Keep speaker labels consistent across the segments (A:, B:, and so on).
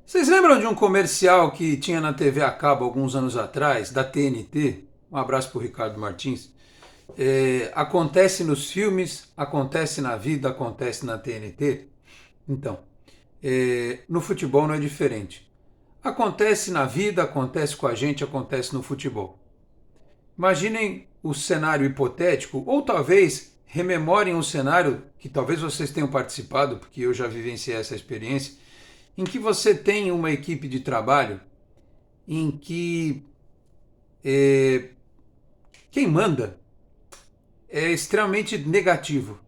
A: Vocês lembram de um comercial que tinha na TV a cabo alguns anos atrás, da TNT? Um abraço para o Ricardo Martins. Acontece nos filmes, acontece na vida, acontece na TNT. Então, no futebol não é diferente. Acontece na vida, acontece com a gente, acontece no futebol. Imaginem o cenário hipotético, ou talvez rememorem um cenário que talvez vocês tenham participado, porque eu já vivenciei essa experiência, em que você tem uma equipe de trabalho em que quem manda é extremamente negativo.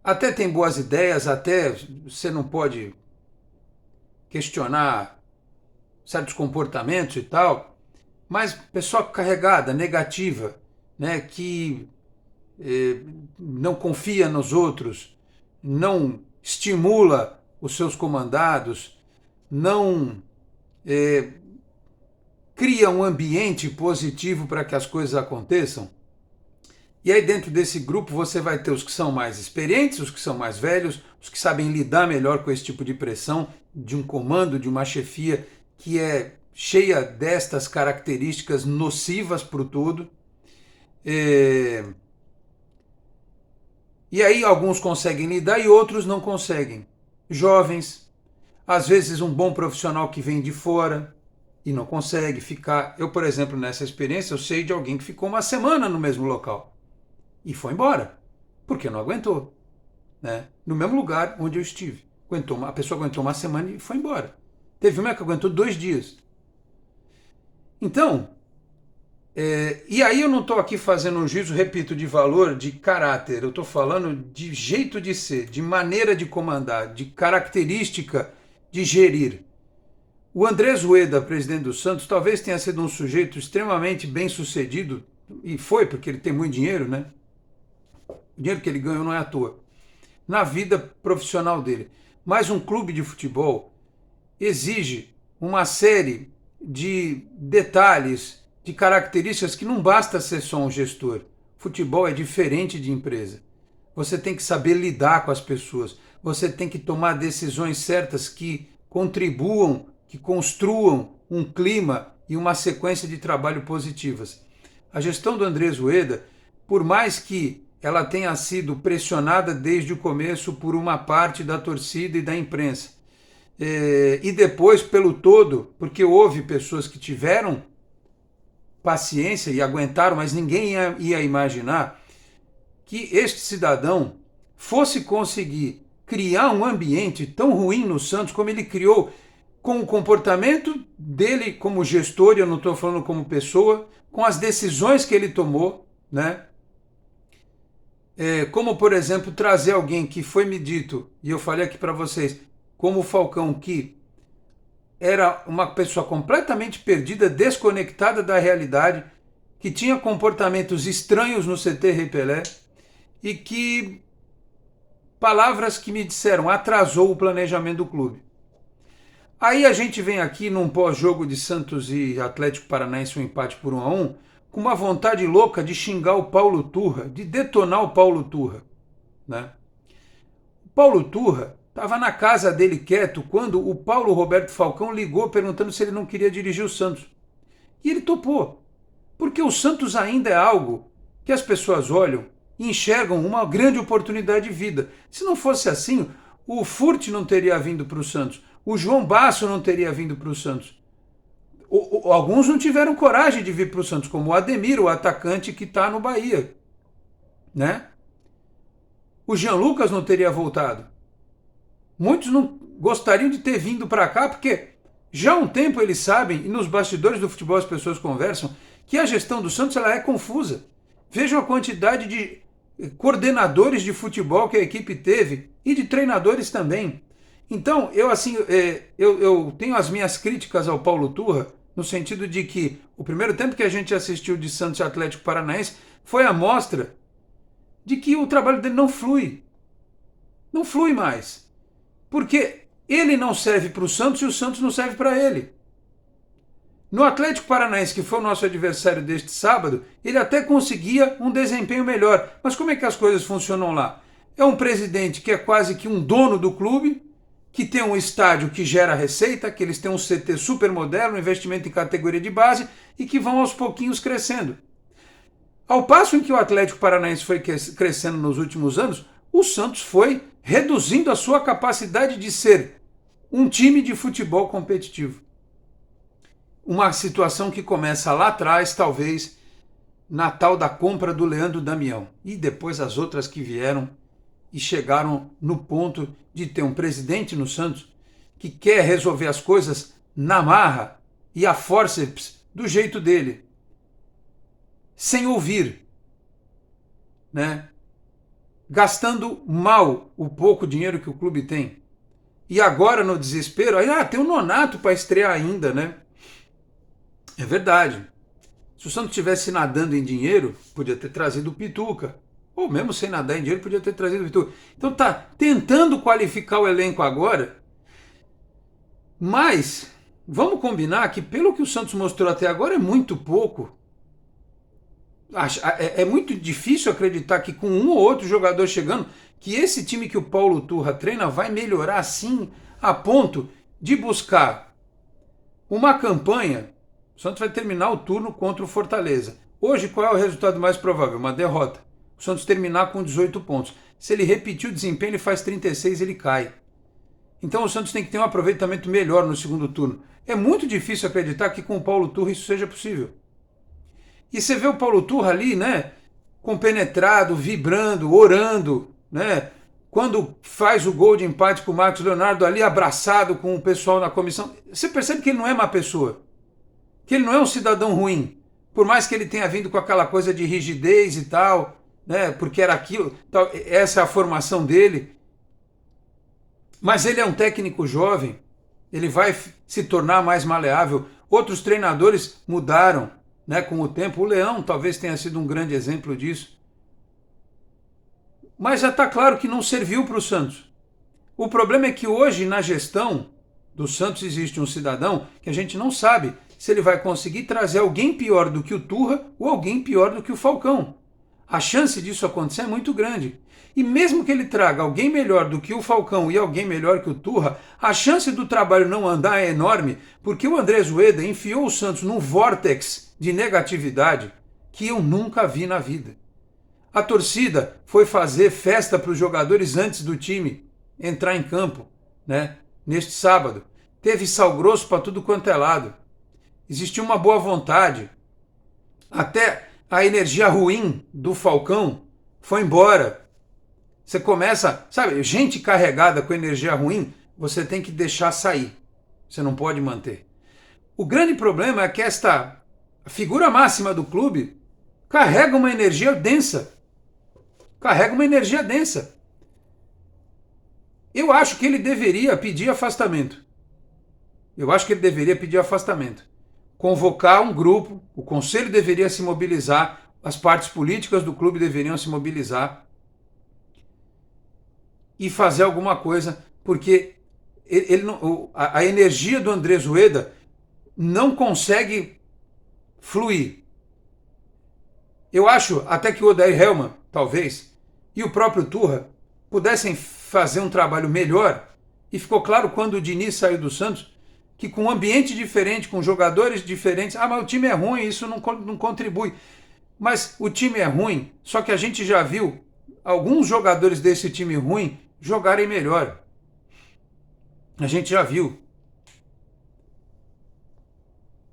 A: Até tem boas ideias, até você não pode questionar certos comportamentos e tal, mas pessoa carregada, negativa, né, que não confia nos outros, não estimula os seus comandados, não cria um ambiente positivo para que as coisas aconteçam. E aí dentro desse grupo você vai ter os que são mais experientes, os que são mais velhos, os que sabem lidar melhor com esse tipo de pressão, de um comando, de uma chefia que é cheia destas características nocivas para o todo. E aí alguns conseguem lidar e outros não conseguem. Jovens, às vezes um bom profissional que vem de fora e não consegue ficar. Eu, por exemplo, nessa experiência, eu sei de alguém que ficou uma semana no mesmo local e foi embora, porque não aguentou, né? No mesmo lugar onde eu estive. A pessoa aguentou uma semana e foi embora. Teve uma que aguentou 2 dias. Então, e aí eu não estou aqui fazendo um juízo, repito, de valor, de caráter. Eu estou falando de jeito de ser, de maneira de comandar, de característica de gerir. O Andrés Rueda, presidente do Santos, talvez tenha sido um sujeito extremamente bem sucedido, e foi, porque ele tem muito dinheiro, né? O dinheiro que ele ganhou não é à toa, na vida profissional dele. Mas um clube de futebol exige uma série de detalhes, de características que não basta ser só um gestor. Futebol é diferente de empresa. Você tem que saber lidar com as pessoas. Você tem que tomar decisões certas que contribuam, que construam um clima e uma sequência de trabalho positivas. A gestão do Andrés Rueda, por mais que ela tenha sido pressionada desde o começo por uma parte da torcida e da imprensa, e depois pelo todo, porque houve pessoas que tiveram paciência e aguentaram, mas ninguém ia imaginar que este cidadão fosse conseguir criar um ambiente tão ruim no Santos como ele criou, com o comportamento dele como gestor, e eu não estou falando como pessoa, com as decisões que ele tomou, né? Como, por exemplo, trazer alguém que foi me dito, e eu falei aqui para vocês, como o Falcão, que era uma pessoa completamente perdida, desconectada da realidade, que tinha comportamentos estranhos no CT Rei Pelé e que, palavras que me disseram, atrasou o planejamento do clube. Aí a gente vem aqui num pós-jogo de Santos e Atlético Paranaense, um empate por 1-1, com uma vontade louca de xingar o Paulo Turra, de detonar o Paulo Turra, né? O Paulo Turra estava na casa dele quieto quando o Paulo Roberto Falcão ligou perguntando se ele não queria dirigir o Santos. E ele topou, porque o Santos ainda é algo que as pessoas olham e enxergam uma grande oportunidade de vida. Se não fosse assim, o Furt não teria vindo para o Santos, o João Basso não teria vindo para o Santos. Alguns não tiveram coragem de vir para o Santos, como o Ademir, o atacante que está no Bahia, né? O Jean Lucas não teria voltado. Muitos não gostariam de ter vindo para cá, porque já há um tempo eles sabem, e nos bastidores do futebol as pessoas conversam, que a gestão do Santos ela é confusa. Vejam a quantidade de coordenadores de futebol que a equipe teve e de treinadores também. Então, eu tenho as minhas críticas ao Paulo Turra, no sentido de que o primeiro tempo que a gente assistiu de Santos e Atlético Paranaense foi a mostra de que o trabalho dele não flui. Não flui mais. Porque ele não serve para o Santos e o Santos não serve para ele. No Atlético Paranaense, que foi o nosso adversário deste sábado, ele até conseguia um desempenho melhor. Mas como é que as coisas funcionam lá? É um presidente que é quase que um dono do clube, que tem um estádio que gera receita, que eles têm um CT super moderno, investimento em categoria de base e que vão aos pouquinhos crescendo. Ao passo em que o Atlético Paranaense foi crescendo nos últimos anos, o Santos foi reduzindo a sua capacidade de ser um time de futebol competitivo. Uma situação que começa lá atrás, talvez, na tal da compra do Leandro Damião. E depois as outras que vieram e chegaram no ponto de ter um presidente no Santos que quer resolver as coisas na marra e a forceps do jeito dele, sem ouvir, né? Gastando mal o pouco dinheiro que o clube tem. E agora, no desespero, tem o Nonato para estrear ainda, né? É verdade. Se o Santos estivesse nadando em dinheiro, podia ter trazido o Pituca. Ou mesmo sem nadar em dinheiro, podia ter trazido o Pituca. Então tá tentando qualificar o elenco agora, mas vamos combinar que pelo que o Santos mostrou até agora é muito pouco. É muito difícil acreditar que com um ou outro jogador chegando, que esse time que o Paulo Turra treina vai melhorar assim a ponto de buscar uma campanha. O Santos vai terminar o turno contra o Fortaleza. Hoje, qual é o resultado mais provável? Uma derrota. O Santos terminar com 18 pontos. Se ele repetir o desempenho, ele faz 36, ele cai. Então o Santos tem que ter um aproveitamento melhor no segundo turno. É muito difícil acreditar que com o Paulo Turra isso seja possível. E você vê o Paulo Turra ali, né, compenetrado, vibrando, orando, né? Quando faz o gol de empate com o Marcos Leonardo ali, abraçado com o pessoal na comissão, você percebe que ele não é má pessoa. Que ele não é um cidadão ruim. Por mais que ele tenha vindo com aquela coisa de rigidez e tal, né, porque era aquilo, tal, essa é a formação dele. Mas ele é um técnico jovem, ele vai se tornar mais maleável. Outros treinadores mudaram, né, com o tempo. O Leão talvez tenha sido um grande exemplo disso. Mas já está claro que não serviu para o Santos. O problema é que hoje, na gestão do Santos, existe um cidadão que a gente não sabe se ele vai conseguir trazer alguém pior do que o Turra ou alguém pior do que o Falcão. A chance disso acontecer é muito grande. E mesmo que ele traga alguém melhor do que o Falcão e alguém melhor que o Turra, a chance do trabalho não andar é enorme, porque o Andrés Ueda enfiou o Santos num vórtex de negatividade que eu nunca vi na vida. A torcida foi fazer festa para os jogadores antes do time entrar em campo, né, neste sábado. Teve sal grosso para tudo quanto é lado. Existiu uma boa vontade. Até a energia ruim do Falcão foi embora. Você começa, sabe, gente carregada com energia ruim, você tem que deixar sair. Você não pode manter. O grande problema é que esta figura máxima do clube carrega uma energia densa. Carrega uma energia densa. Eu acho que ele deveria pedir afastamento. Convocar um grupo, o conselho deveria se mobilizar, as partes políticas do clube deveriam se mobilizar e fazer alguma coisa, porque a energia do Andrés Ueda não consegue fluir. Eu acho até que o Odair Hellmann, talvez, e o próprio Turra pudessem fazer um trabalho melhor, e ficou claro quando o Diniz saiu do Santos, que com um ambiente diferente, com jogadores diferentes, mas o time é ruim, isso não contribui. Mas o time é ruim, só que a gente já viu alguns jogadores desse time ruim jogarem melhor. A gente já viu.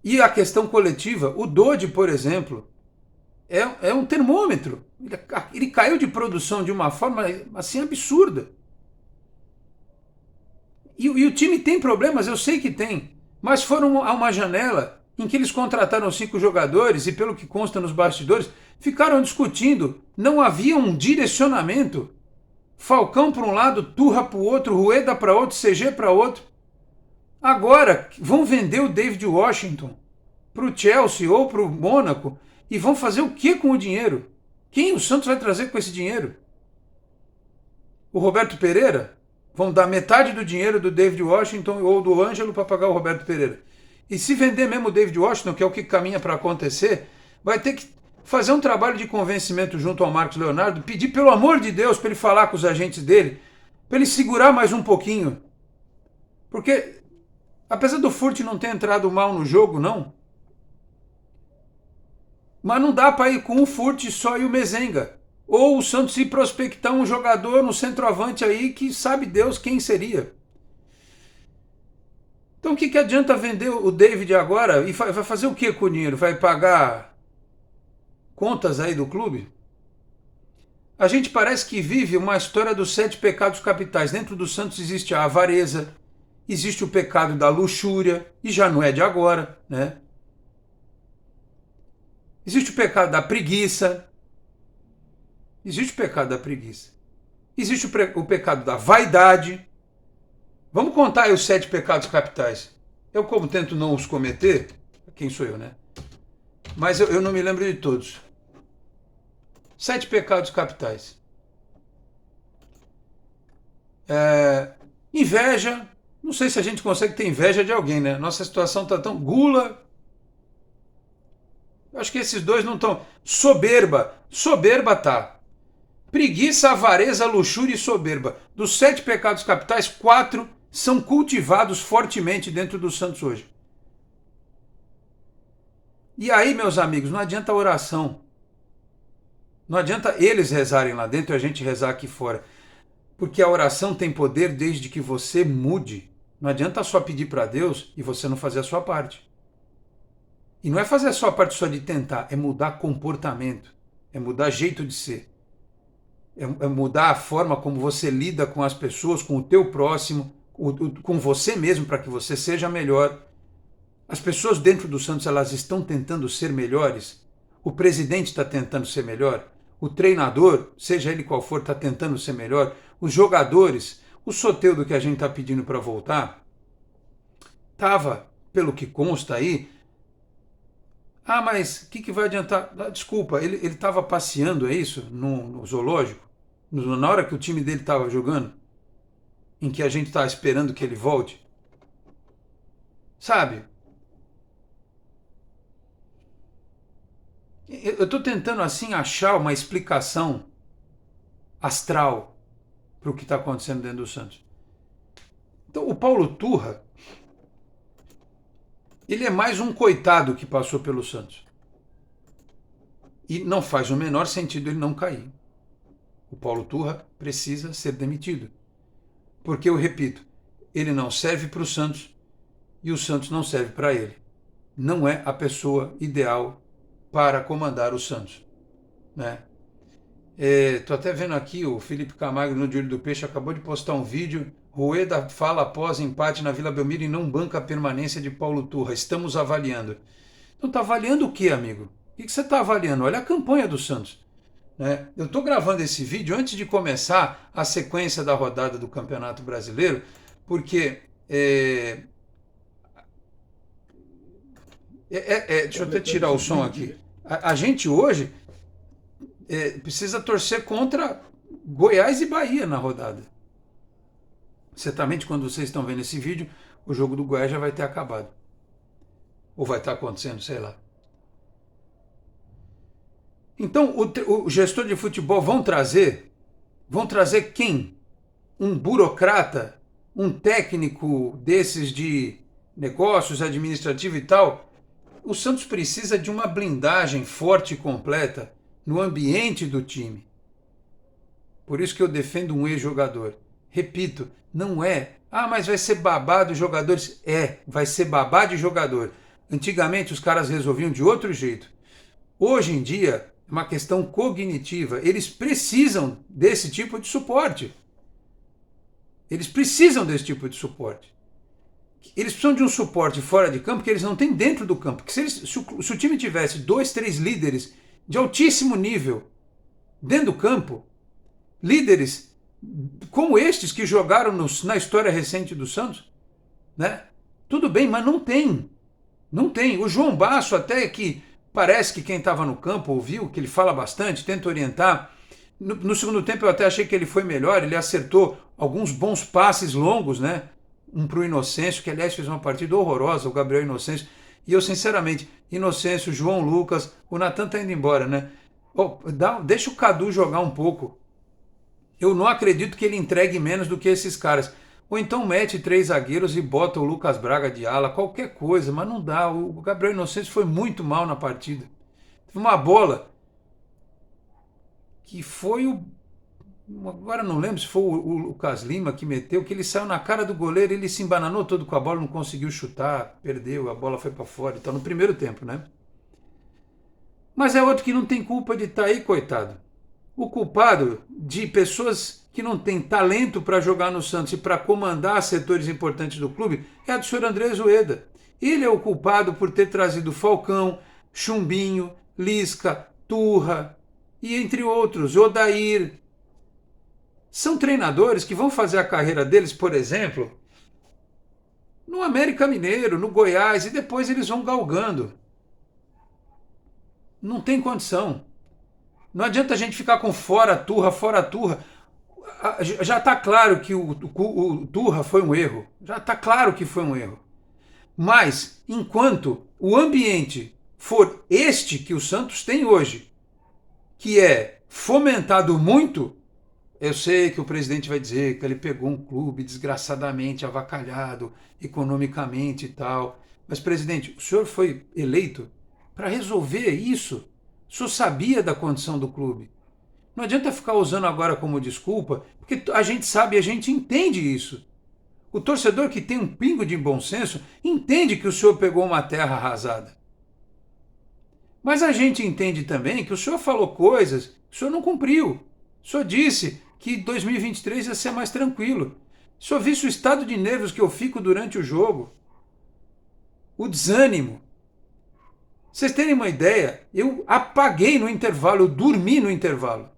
A: E a questão coletiva, o Dodi, por exemplo, é um termômetro. Ele caiu de produção de uma forma assim absurda. E o time tem problemas, eu sei que tem, mas foram a uma janela em que eles contrataram 5 jogadores e, pelo que consta nos bastidores, ficaram discutindo. Não havia um direcionamento. Falcão para um lado, Turra para o outro, Rueda para outro, CG para outro. Agora vão vender o David Washington para o Chelsea ou para o Mônaco e vão fazer o que com o dinheiro? Quem o Santos vai trazer com esse dinheiro? O Roberto Pereira? Vão dar metade do dinheiro do David Washington ou do Ângelo para pagar o Roberto Pereira. E se vender mesmo o David Washington, que é o que caminha para acontecer, vai ter que fazer um trabalho de convencimento junto ao Marcos Leonardo, pedir pelo amor de Deus para ele falar com os agentes dele, para ele segurar mais um pouquinho. Porque, apesar do Furt não ter entrado mal no jogo, não, mas não dá para ir com o Furt só e o Mezenga. Ou o Santos ir prospectar um jogador no centroavante aí que sabe Deus quem seria. Então o que adianta vender o David agora e vai fazer o que com o dinheiro? Vai pagar contas aí do clube? A gente parece que vive uma história dos 7 pecados capitais. Dentro do Santos existe a avareza, existe o pecado da luxúria, e já não é de agora, né? Existe o pecado da preguiça. Existe o pecado da preguiça. Existe o pecado da vaidade. Vamos contar aí os 7 pecados capitais. Eu, como tento não os cometer, quem sou eu, né? Mas eu não me lembro de todos. 7 pecados capitais. Inveja. Não sei se a gente consegue ter inveja de alguém, né? Nossa situação está tão... Gula. Acho que esses dois não estão... Soberba. Soberba tá. Preguiça, avareza, luxúria e soberba. Dos 7 pecados capitais, 4 são cultivados fortemente dentro do Santos hoje. E aí, meus amigos, não adianta a oração. Não adianta eles rezarem lá dentro e a gente rezar aqui fora. Porque a oração tem poder desde que você mude. Não adianta só pedir para Deus e você não fazer a sua parte. E não é fazer a sua parte só de tentar, é mudar comportamento, é mudar jeito de ser. É mudar a forma como você lida com as pessoas, com o teu próximo, com você mesmo, para que você seja melhor. As pessoas dentro do Santos, elas estão tentando ser melhores. O presidente está tentando ser melhor. O treinador, seja ele qual for, está tentando ser melhor. Os jogadores, o Soteldo que a gente está pedindo para voltar, estava, pelo que consta aí, mas o que vai adiantar? Desculpa, ele estava passeando, é isso? No zoológico? Na hora que o time dele estava jogando? Em que a gente está esperando que ele volte? Sabe? Eu estou tentando assim achar uma explicação astral para o que está acontecendo dentro do Santos. Então o Paulo Turra, ele é mais um coitado que passou pelo Santos. E não faz o menor sentido ele não cair. O Paulo Turra precisa ser demitido. Porque, eu repito, ele não serve para o Santos e o Santos não serve para ele. Não é a pessoa ideal para comandar o Santos, né? Tô até vendo aqui o Felipe Camargo no De Olho do Peixe acabou de postar um vídeo. Rueda fala após empate na Vila Belmiro e não banca a permanência de Paulo Turra. Estamos avaliando. Então tá avaliando o que, amigo? O que você está avaliando? Olha a campanha do Santos, né? Eu estou gravando esse vídeo antes de começar a sequência da rodada do Campeonato Brasileiro, porque deixa eu até tirar o som aqui. A gente hoje precisa torcer contra Goiás e Bahia na rodada. Certamente, quando vocês estão vendo esse vídeo, o jogo do Goiás já vai ter acabado. Ou vai estar acontecendo, sei lá. Então, o gestor de futebol vão trazer quem? Um burocrata? Um técnico desses de negócios, administrativo e tal? O Santos precisa de uma blindagem forte e completa no ambiente do time. Por isso que eu defendo um ex-jogador. Repito, não é, mas vai ser babado jogadores. Vai ser babado de jogador. Antigamente os caras resolviam de outro jeito. Hoje em dia é uma questão cognitiva. Eles precisam desse tipo de suporte. Eles precisam desse tipo de suporte. Eles precisam de um suporte fora de campo que eles não têm dentro do campo. Que se o time tivesse 2, 3 líderes de altíssimo nível dentro do campo, líderes como estes que jogaram na história recente do Santos, né? Tudo bem, mas não tem. Não tem. O João Basso, até que parece que quem estava no campo ouviu, que ele fala bastante, tenta orientar. No segundo tempo eu até achei que ele foi melhor, ele acertou alguns bons passes longos, né? Um para o Inocêncio, que aliás fez uma partida horrorosa, o Gabriel Inocêncio. E eu, sinceramente, Inocêncio, João Lucas, o Natan tá indo embora, né? Deixa o Cadu jogar um pouco. Eu não acredito que ele entregue menos do que esses caras. Ou então mete 3 zagueiros e bota o Lucas Braga de ala, qualquer coisa, mas não dá. O Gabriel Inocêncio foi muito mal na partida. Teve uma bola que foi o... Agora não lembro se foi o Lucas Lima que meteu, que ele saiu na cara do goleiro, ele se embananou todo com a bola, não conseguiu chutar, perdeu, a bola foi para fora. Então, no primeiro tempo, né? Mas é outro que não tem culpa de estar aí, coitado. O culpado de pessoas que não têm talento para jogar no Santos e para comandar setores importantes do clube é a do senhor Andrés Ueda. Ele é o culpado por ter trazido Falcão, Chumbinho, Lisca, Turra e entre outros, Odair. São treinadores que vão fazer a carreira deles, por exemplo, no América Mineiro, no Goiás, e depois eles vão galgando. Não tem condição. Não adianta a gente ficar com fora Turra, fora Turra. Já está claro que o Turra foi um erro. Já está claro que foi um erro. Mas, enquanto o ambiente for este que o Santos tem hoje, que é fomentado muito, eu sei que o presidente vai dizer que ele pegou um clube desgraçadamente avacalhado, economicamente e tal. Mas, presidente, o senhor foi eleito para resolver isso. O senhor sabia da condição do clube. Não adianta ficar usando agora como desculpa, porque a gente sabe, a gente entende isso. O torcedor que tem um pingo de bom senso entende que o senhor pegou uma terra arrasada. Mas a gente entende também que o senhor falou coisas que o senhor não cumpriu. O senhor disse que 2023 ia ser mais tranquilo. O senhor visse o estado de nervos que eu fico durante o jogo. O desânimo. Vocês terem uma ideia, eu apaguei no intervalo, eu dormi no intervalo.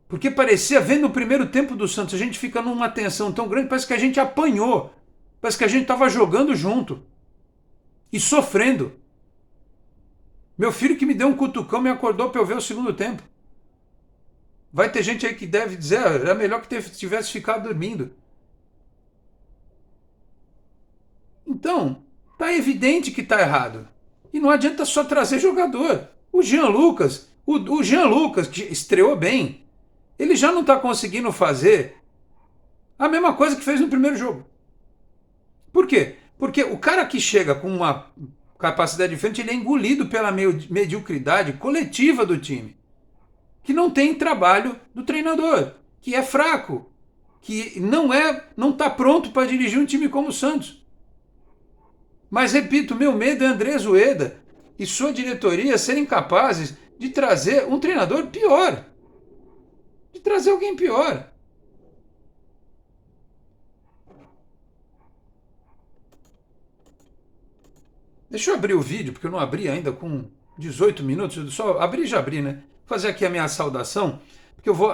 A: Porque parecia, vendo o primeiro tempo do Santos, a gente fica numa tensão tão grande, parece que a gente apanhou. Parece que a gente estava jogando junto. E sofrendo. Meu filho que me deu um cutucão me acordou para eu ver o segundo tempo. Vai ter gente aí que deve dizer, era melhor que tivesse ficado dormindo. Então, tá evidente que tá errado. E não adianta só trazer jogador. O Jean Lucas, que estreou bem, ele já não está conseguindo fazer a mesma coisa que fez no primeiro jogo. Por quê? Porque o cara que chega com uma capacidade diferente, ele é engolido pela mediocridade coletiva do time. Que não tem trabalho do treinador, que é fraco, que não está pronto para dirigir um time como o Santos. Mas, repito, meu medo é Andrés Ueda e sua diretoria serem capazes de trazer um treinador pior. De trazer alguém pior. Deixa eu abrir o vídeo, porque eu não abri ainda com 18 minutos. Só abri e já abri, né? Fazer aqui a minha saudação, porque eu vou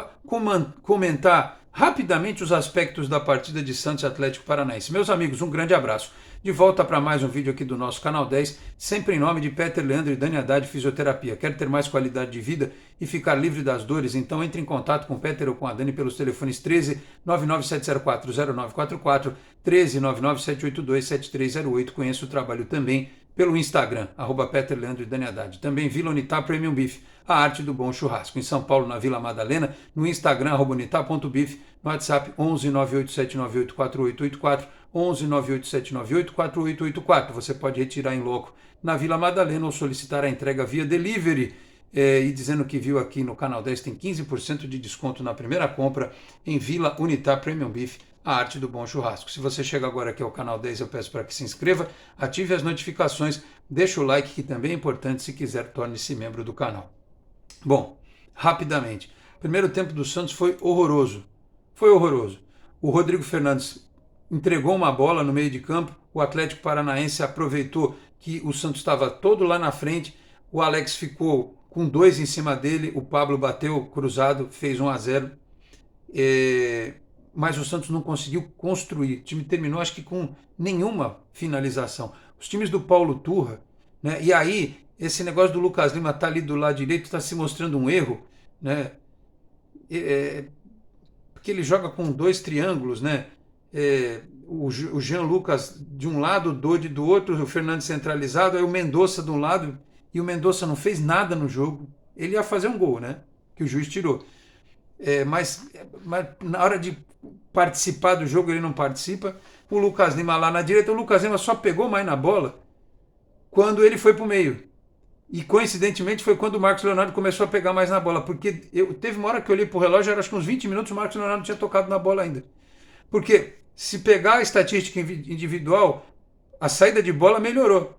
A: comentar rapidamente os aspectos da partida de Santos e Atlético Paranaense. Meus amigos, um grande abraço. De volta para mais um vídeo aqui do nosso canal 10, sempre em nome de Peter Leandro e Dani Haddad Fisioterapia. Quer ter mais qualidade de vida e ficar livre das dores? Então entre em contato com o Peter ou com a Dani pelos telefones 13 99704 0944, 13 99782 7308. Conheça o trabalho também pelo Instagram, @Peter Leandro e Dani Haddad. Também Vila Unitá Premium Beef, a arte do bom churrasco. Em São Paulo, na Vila Madalena, no Instagram, @unitá.beef, no WhatsApp 11 98798 4884, 11 98798 4884. Você pode retirar em loco na Vila Madalena ou solicitar a entrega via delivery. E dizendo que viu aqui no Canal 10, tem 15% de desconto na primeira compra em Vila Unitá Premium Beef, a arte do bom churrasco. Se você chega agora aqui ao Canal 10, eu peço para que se inscreva, ative as notificações, deixe o like, que também é importante. Se quiser, torne-se membro do canal. Bom, rapidamente. Primeiro tempo do Santos foi horroroso. Foi horroroso. O Rodrigo Fernandes entregou uma bola no meio de campo, o Atlético Paranaense aproveitou que o Santos estava todo lá na frente, o Alex ficou com 2 em cima dele, o Pablo bateu cruzado, fez 1-0, mas o Santos não conseguiu construir. O time terminou, acho que com nenhuma finalização. Os times do Paulo Turra, né? E aí, esse negócio do Lucas Lima tá ali do lado direito, está se mostrando um erro, né? Porque ele joga com 2 triângulos, né? O Jean Lucas de um lado, o Dodi do outro, o Fernandes centralizado, aí o Mendonça de um lado, e o Mendonça não fez nada no jogo. Ele ia fazer um gol, né? Que o juiz tirou. Mas na hora de participar do jogo, ele não participa. O Lucas Lima lá na direita, o Lucas Lima só pegou mais na bola quando ele foi para o meio. E coincidentemente foi quando o Marcos Leonardo começou a pegar mais na bola, porque teve uma hora que eu olhei pro relógio, era acho que uns 20 minutos, o Marcos Leonardo não tinha tocado na bola ainda. Porque se pegar a estatística individual, a saída de bola melhorou.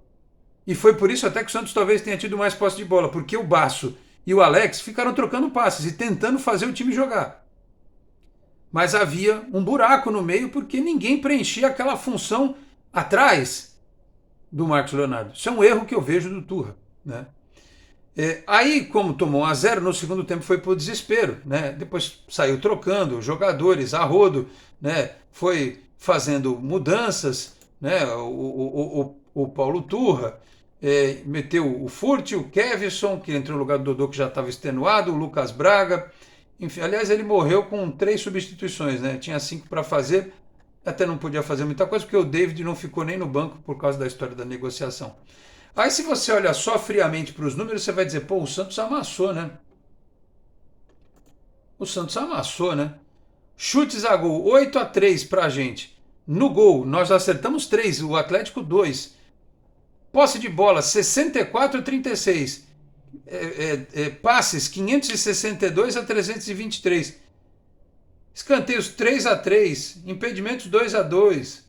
A: E foi por isso até que o Santos talvez tenha tido mais posse de bola, porque o Basso e o Alex ficaram trocando passes e tentando fazer o time jogar. Mas havia um buraco no meio porque ninguém preenchia aquela função atrás do Marcos Leonardo. Isso é um erro que eu vejo do Turra, né? Aí, como tomou 1-0, no segundo tempo foi para o desespero, né? Depois saiu trocando jogadores a rodo, né? Foi fazendo mudanças, né? O Paulo Turra meteu o Furt, o Kevson, que entrou no lugar do Dodô, que já estava extenuado, o Lucas Braga. Enfim, aliás, ele morreu com 3 substituições, né? Tinha 5 para fazer, até não podia fazer muita coisa, porque o David não ficou nem no banco por causa da história da negociação. Aí se você olha só friamente para os números, você vai dizer, pô, o Santos amassou, né? O Santos amassou, né? Chutes a gol, 8-3 pra gente. No gol, nós acertamos 3, o Atlético 2. Posse de bola, 64-36. Passes, 562-323. Escanteios, 3-3. Impedimentos, 2-2.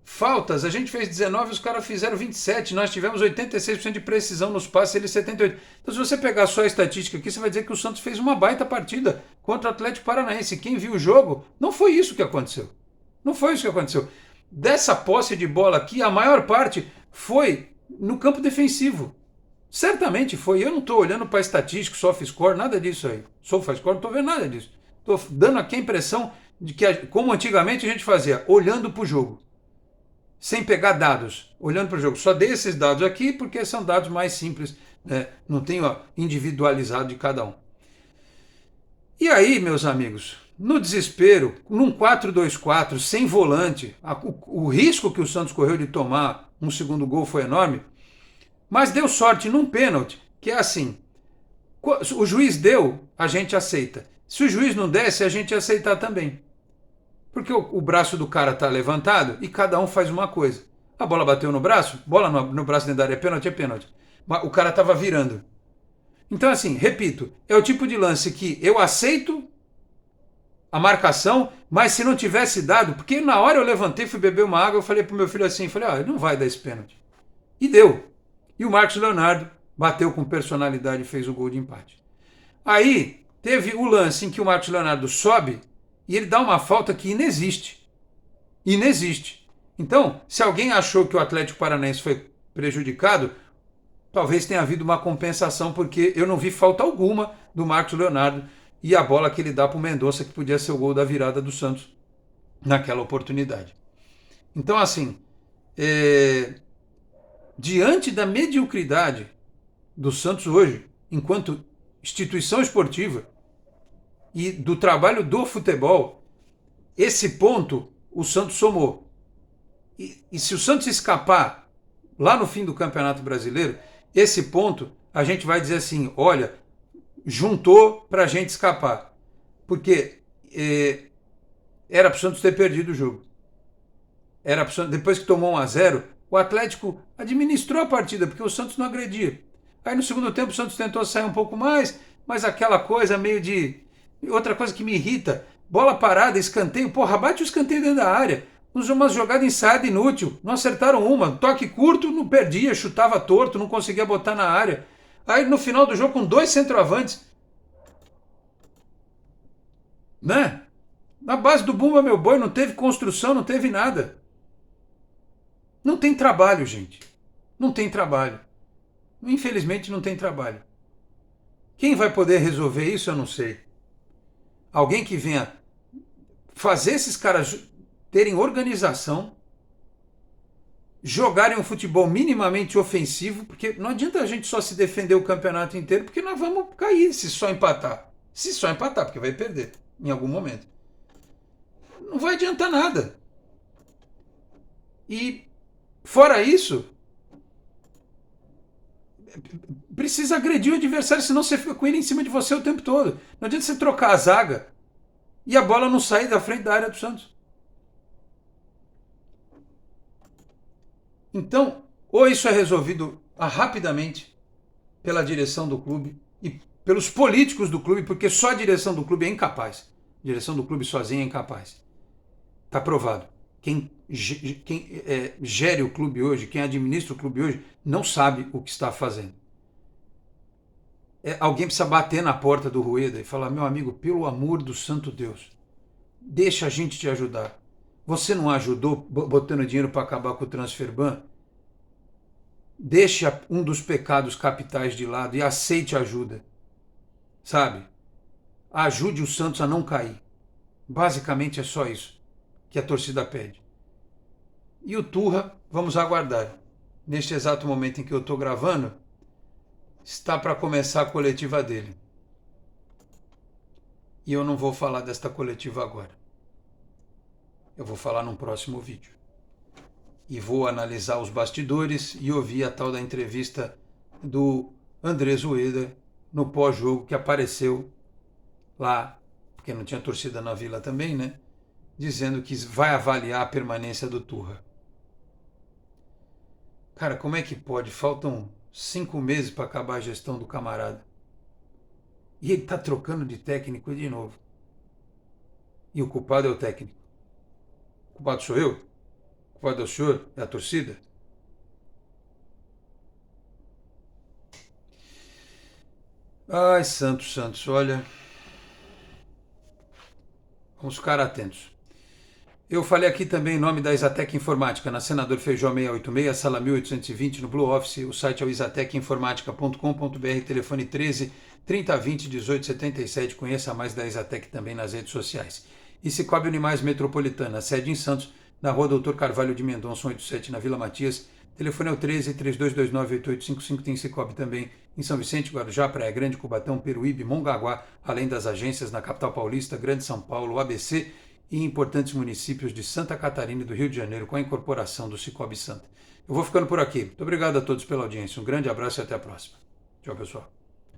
A: Faltas, a gente fez 19, os caras fizeram 27. Nós tivemos 86% de precisão nos passes, eles 78%. Então, se você pegar só a estatística aqui, você vai dizer que o Santos fez uma baita partida contra o Atlético Paranaense. Quem viu o jogo, não foi isso que aconteceu. Não foi isso que aconteceu. Dessa posse de bola aqui, a maior parte foi no campo defensivo. Certamente foi. Eu não estou olhando para estatístico, SofaScore, nada disso aí. SofaScore, não estou vendo nada disso. Estou dando aqui a impressão de que, como antigamente a gente fazia, olhando para o jogo. Sem pegar dados, olhando para o jogo. Só dei esses dados aqui porque são dados mais simples, né? Não tenho individualizado de cada um. E aí, meus amigos, no desespero, num 4-2-4, sem volante, o risco que o Santos correu de tomar um segundo gol foi enorme, mas deu sorte num pênalti, que é assim, o juiz deu, a gente aceita. Se o juiz não desse, a gente ia aceitar também. Porque o braço do cara está levantado e cada um faz uma coisa. A bola bateu no braço, bola no braço dentro da área é pênalti. Mas o cara estava virando. Então, assim, repito, é o tipo de lance que eu aceito a marcação, mas se não tivesse dado, porque na hora eu levantei, fui beber uma água, eu falei pro meu filho assim, não vai dar esse pênalti. E deu. E o Marcos Leonardo bateu com personalidade e fez o gol de empate. Aí, teve o lance em que o Marcos Leonardo sobe e ele dá uma falta que inexiste. Inexiste. Então, se alguém achou que o Atlético Paranaense foi prejudicado, talvez tenha havido uma compensação, porque eu não vi falta alguma do Marcos Leonardo e a bola que ele dá para o Mendonça, que podia ser o gol da virada do Santos naquela oportunidade. Então, assim, diante da mediocridade do Santos hoje, enquanto instituição esportiva, e do trabalho do futebol, esse ponto o Santos somou. E se o Santos escapar lá no fim do Campeonato Brasileiro, esse ponto a gente vai dizer assim, olha, juntou para a gente escapar. Porque era para o Santos ter perdido o jogo. Era pro Santos, depois que tomou 1-0, o Atlético administrou a partida, porque o Santos não agredia. Aí no segundo tempo o Santos tentou sair um pouco mais, mas aquela coisa meio de... Outra coisa que me irrita, bola parada, escanteio, porra, bate o escanteio dentro da área. Umas jogadas ensaiadas inútil, não acertaram uma, toque curto, não perdia, chutava torto, não conseguia botar na área. Aí no final do jogo com 2 centroavantes, né? Na base do Bumba Meu Boi não teve construção, não teve nada. Não tem trabalho, gente. Não tem trabalho. Infelizmente não tem trabalho. Quem vai poder resolver isso, eu não sei. Alguém que venha fazer esses caras terem organização, jogarem um futebol minimamente ofensivo, porque não adianta a gente só se defender o campeonato inteiro, porque nós vamos cair se só empatar. Se só empatar, porque vai perder em algum momento. Não vai adiantar nada. E, fora isso, precisa agredir o adversário, senão você fica com ele em cima de você o tempo todo. Não adianta você trocar a zaga. e a bola não sair da frente da área do Santos. Então, ou isso é resolvido rapidamente pela direção do clube e pelos políticos do clube, porque só a direção do clube é incapaz. A direção do clube sozinha é incapaz. Está provado. Quem gere o clube hoje, quem administra o clube hoje, não sabe o que está fazendo. Alguém precisa bater na porta do Rueda e falar: meu amigo, pelo amor do santo Deus, deixa a gente te ajudar. Você não ajudou botando dinheiro para acabar com o transfer ban? Deixa um dos pecados capitais de lado e aceite ajuda. Sabe? Ajude o Santos a não cair. Basicamente é só isso que a torcida pede. E o Turra, vamos aguardar. Neste exato momento em que eu estou gravando, está para começar a coletiva dele. E eu não vou falar desta coletiva agora. Eu vou falar num próximo vídeo. E vou analisar os bastidores e ouvir a tal da entrevista do Andrés Rueda no pós-jogo que apareceu lá, porque não tinha torcida na Vila também, né? Dizendo que vai avaliar a permanência do Turra. Cara, como é que pode? Faltam 5 meses para acabar a gestão do camarada. E ele está trocando de técnico de novo. E o culpado é o técnico. O culpado sou eu? O culpado é o senhor? É a torcida? Ai, Santos, olha. Vamos ficar atentos. Eu falei aqui também em nome da Exatec Informática, na Senador Feijó 686, sala 1820, no Blue Office. O site é o exatecinformatica.com.br, telefone 13 3020 1877. Conheça mais da Exatec também nas redes sociais. E Cicobi Unimaes Metropolitana, sede em Santos, na rua Doutor Carvalho de Mendonça, 187, na Vila Matias. Telefone é o 13 3229 8855. Tem Cicobi também em São Vicente, Guarujá, Praia Grande, Cubatão, Peruíbe, Mongaguá, além das agências na capital paulista, Grande São Paulo, ABC e em importantes municípios de Santa Catarina e do Rio de Janeiro, com a incorporação do Cicobi Santa. Eu vou ficando por aqui. Muito obrigado a todos pela audiência. Um grande abraço e até a próxima. Tchau, pessoal.